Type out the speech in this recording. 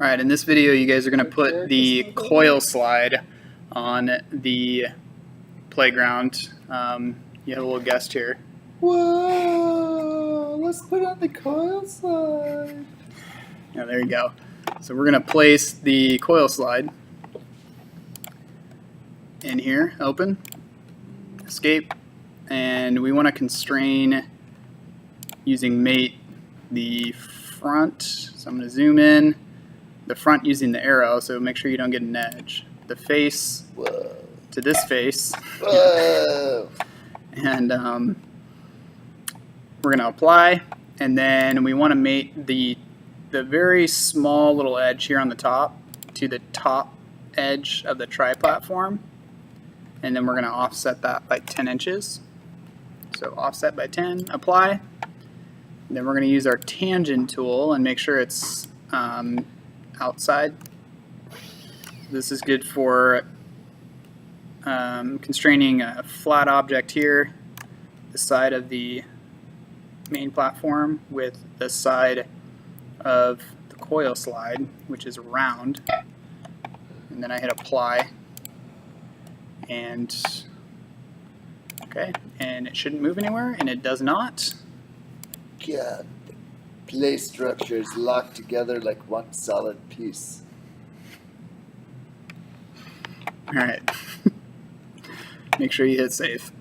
Alright, in this video you guys are going to put the coil slide on the playground. You have a little guest here. Whoa! Let's put on the coil slide. Yeah, there you go. So we're going to place the coil slide in here, open, escape, and we want to constrain using mate the front. So I'm going to zoom in. The front using the arrow, so make sure you don't get an edge. The face Whoa. to this face. Whoa! And we're going to apply, and then we want to mate the very small little edge here on the top to the top edge of the tri-platform, and then we're going to offset that by 10 inches. So offset by 10, apply. And then we're going to use our tangent tool and make sure it's outside. This is good for constraining a flat object here, the side of the main platform with the side of the coil slide, which is round. And then I hit apply, and okay, and it shouldn't move anywhere, and it does not. God, the play structure is locked together like one solid piece. All right. Make sure you hit save.